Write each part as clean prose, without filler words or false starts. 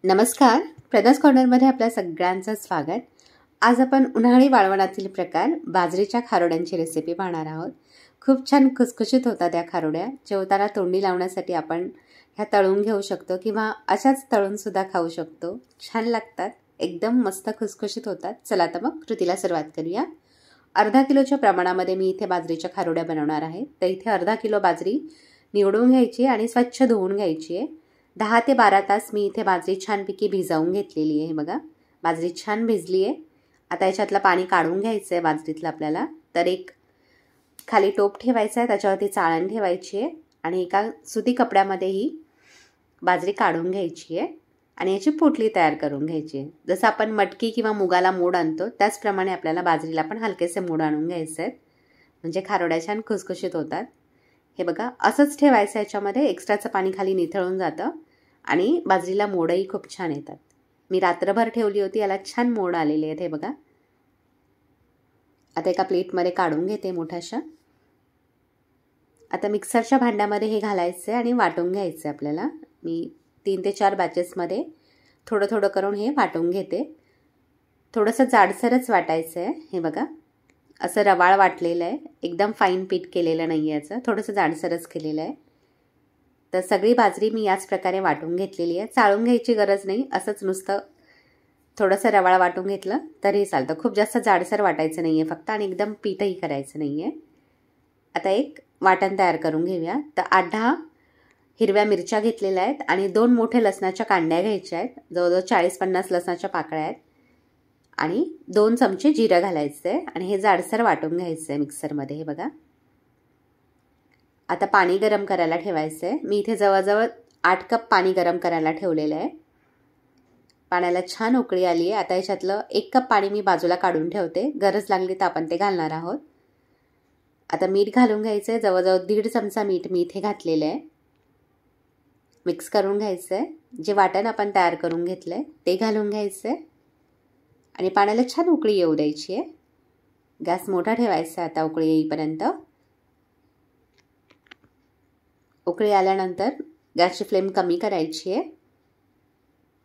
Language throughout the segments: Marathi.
नमस्कार, प्रदास कॉर्नरमध्ये आपल्या सगळ्यांचं स्वागत। आज आपण उन्हाळी वाळवणातील प्रकार बाजरीच्या खारोड्यांची रेसिपी पाहणार आहोत। खूप छान खुसखुशीत होतात या खारोड्या। जेवताना तोंडी लावण्यासाठी आपण ह्या तळून घेऊ शकतो किंवा अशाच तळून सुद्धा खाऊ शकतो। छान लागतात, एकदम मस्त खुसखुशीत होतात। चला तर मग कृतीला सुरुवात करूया। अर्धा किलोच्या प्रमाणामध्ये मी इथे बाजरीच्या खारोड्या बनवणार आहे। तर इथे अर्धा किलो बाजरी निवडून घ्यायची आणि स्वच्छ धुवून घ्यायची आहे। 10 ते 12 तास मी इथे बाजरी छानपैकी भिजवून घेतलेली आहे। बघा, बाजरी छान भिजली आहे। आता याच्यातलं पाणी काढून घ्यायचं आहे बाजरीतलं आपल्याला। तर एक खाली टोप ठेवायचा आहे, त्याच्यावरती चाळण ठेवायची आहे आणि एका सुती कपड्यामध्ये ही बाजरी काढून घ्यायची आहे आणि याची पोटली तयार करून घ्यायची आहे। जसं आपण मटकी किंवा मुगाला मोड आणतो त्याचप्रमाणे आपल्याला बाजरीला पण हलकेसे मोड आणून घ्यायचे आहेत, म्हणजे खारोड्या छान खुसखुशीत होतात। हे बघा, असंच ठेवायचं, याच्यामध्ये एक्स्ट्राचं पाणी खाली निथळून जातं आणि बाजरीला मोडही खूप छान येतात। मी रात्रभर ठेवली होती, याला छान मोड आलेले आहेत। हे बघा, आता एका प्लेटमध्ये काढून घेते मोठ्याशा। आता मिक्सरच्या भांड्यामध्ये हे घालायचं आहे आणि वाटून घ्यायचं आहे आपल्याला। मी 3 ते 4 बॅचेसमध्ये थोडं थोडं करून हे वाटून घेते। थोडंसं जाडसरच वाटायचं आहे। हे बघा, असं रवाळ वाटलेलं आहे, एकदम फाईन पीठ केलेलं नाही आहे, याचं थोडंसं जाडसरच केलेलं आहे। तर सगळी बाजरी मी याच प्रकारे वाटून घेतलेली आहे। चाळून घ्यायची गरज नाही, असंच नुसतं थोडंसं रवाळ वाटून घेतलं तरी चालतं। खूप जास्त जाडसर वाटायचं नाही आहे फक्त, आणि एकदम पीठही करायचं नाही आहे। आता एक वाटण तयार करून घेऊया। तर 8-10 हिरव्या मिरच्या घेतलेल्या आहेत आणि 2 मोठे लसणाच्या कांड्या घ्यायच्या आहेत। जवळजवळ 40-50 लसणाच्या पाकळ्या आहेत आणि 2 चमचे जिरं घालायचं आहे आणि हे जाडसर वाटून घ्यायचं आहे मिक्सरमध्ये। हे बघा, आता पाणी गरम करायला ठेवायचं आहे। मी इथे जवळजवळ 8 कप पाणी गरम करायला ठेवलेलं आहे। पाण्याला छान उकळी आली आहे। आता याच्यातलं 1 कप पाणी मी बाजूला काढून ठेवते, गरज लागली तर आपण ते घालणार आहोत। आता मीठ घालून घ्यायचं आहे, जवळजवळ 1.5 चमचा मीठ मी इथे घातलेलं आहे। मिक्स करून घ्यायचं आहे। जे वाटण आपण तयार करून घेतलं आहे ते घालून घ्यायचं आहे आणि पाण्याला छान उकळी येऊ द्यायची आहे। गॅस मोठा ठेवायचा आहे आता उकळी येईपर्यंत। उकळी आल्यानंतर गॅसची फ्लेम कमी करायची आहे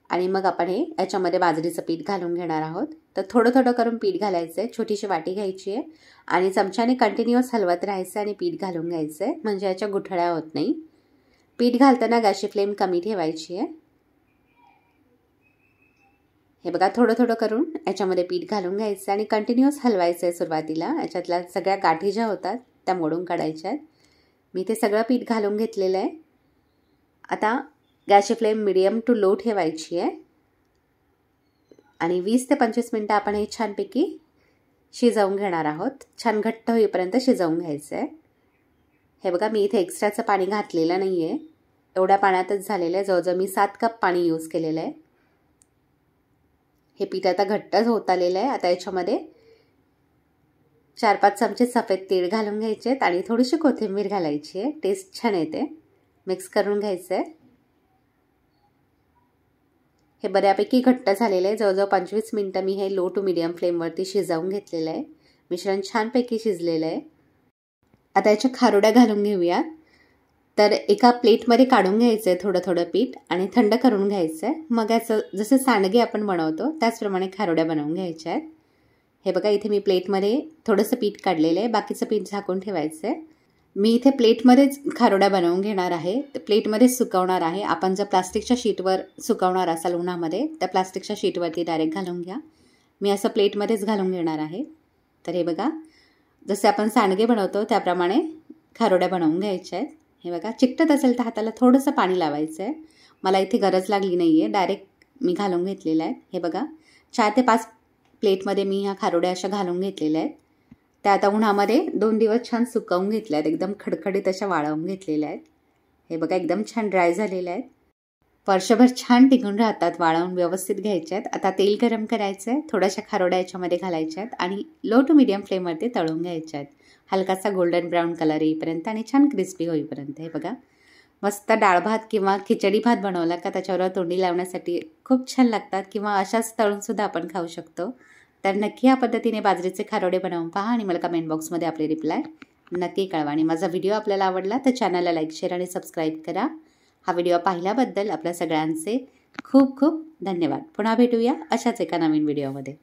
आणि मग आपण हे याच्यामध्ये बाजरीचं पीठ घालून घेणार आहोत। तर थोडं थोडं करून पीठ घालायचं आहे। छोटीशी वाटी घ्यायची आहे आणि चमच्याने कंटिन्युअस हलवत राहायचं आणि पीठ घालून घ्यायचं आहे, म्हणजे याच्या गुठळ्या होत नाही। पीठ घालताना गॅसची फ्लेम कमी ठेवायची आहे। हे बघा, थोडं थोडं करून याच्यामध्ये पीठ घालून घ्यायचं आणि कंटिन्युअस हलवायचं आहे सुरुवातीला। याच्यातल्या सगळ्या गाठी ज्या होतात त्या मोडून काढायच्या आहेत। मी ते सगळं पीठ घालून घेतलेलं आहे। आता गॅसची फ्लेम मीडियम टू लो ठेवायची आहे आणि 20 ते 25 मिनटं आपण हे छानपैकी शिजवून घेणार आहोत। छान घट्ट होईपर्यंत शिजवून घ्यायचं आहे। हे बघा, मी इथे एक्स्ट्राचं पाणी घातलेलं नाही आहे, एवढ्या पाण्यातच झालेलं आहे। जवळजवळ मी 7 कप पाणी यूज केलेलं आहे। हे पीठ आता घट्टच होत आलेलं आहे। आता याच्यामध्ये 4-5 चमचे सफेद तीळ घालून घ्यायचे आहेत आणि थोडीशी कोथिंबीर घालायची आहे, टेस्ट छान येते। मिक्स करून घ्यायचं आहे। हे बऱ्यापैकी घट्ट झालेलं आहे। जवळजवळ 25 मिनटं मी हे लो टू मीडियम फ्लेमवरती शिजवून घेतलेलं आहे। मिश्रण छानपैकी शिजलेलं आहे। आता याच्या खारोड्या घालून घेऊया। तर एका प्लेटमध्ये काढून घ्यायचं आहे थोडं थोडं पीठ आणि थंड करून घ्यायचं आहे। मग याचं जसं सांडगे आपण बनवतो त्याचप्रमाणे खारोड्या बनवून घ्यायच्या आहेत। हे बघा, इथे मी प्लेटमध्ये थोडंसं पीठ काढलेलं आहे, बाकीचं पीठ झाकून ठेवायचं आहे। मी इथे प्लेटमध्येच खारोड्या बनवून घेणार आहे, प्लेटमध्येच सुकवणार आहे। आपण जर प्लास्टिकच्या शीटवर सुकवणार असाल उन्हामध्ये, त्या प्लास्टिकच्या शीटवरती डायरेक्ट घालून घ्या। मी असं प्लेटमध्येच घालून घेणार आहे। तर हे बघा, जसे आपण सांडगे बनवतो त्याप्रमाणे खारोड्या बनवून घ्यायच्या आहेत। हे बघा, चिकटत असेल तर हाताला थोडंसं पाणी लावायचं आहे। मला इथे गरज लागली नाही आहे, डायरेक्ट मी घालून घेतलेलं आहे। हे बघा, 4 ते 5 प्लेटमध्ये मी ह्या खारोड्या अशा घालून घेतलेल्या आहेत। त्या आता उन्हामध्ये 2 दिवस छान सुकवून घेतल्या आहेत, एकदम खडखडीत अशा वाळवून घेतलेल्या आहेत। हे बघा, एकदम छान ड्राय झालेल्या आहेत, वर्षभर छान टिकून राहतात, वाळवून व्यवस्थित घ्यायच्या आहेत। आता तेल गरम करायचं आहे, थोड्याशा खारोड्या याच्यामध्ये घालायच्या आहेत आणि लो टू मीडियम फ्लेमवरती तळून घ्यायच्या आहेत, हलकासा गोल्डन ब्राऊन कलर येईपर्यंत आणि छान क्रिस्पी होईपर्यंत। हे बघा, मस्त डाळ भात किंवा खिचडी भात बनवला का त्याच्यावर तोंडी लावण्यासाठी खूप छान लागतात, किंवा अशाच तळूनसुद्धा आपण खाऊ शकतो। तर नक्की या पद्धतीने बाजरीचे खारोडे बनवून पहा आणि मला कमेंट बॉक्समध्ये आपले रिप्लाय नक्की कळवा। आणि माझा व्हिडिओ आपल्याला आवडला तर चॅनलला लाईक, शेअर आणि सबस्क्राईब करा। हा व्हिडिओ पाहिल्याबद्दल आपल्या सगळ्यांचे खूप खूप धन्यवाद. पुन्हा भेटूया अशाच एका नवीन व्हिडिओमध्ये.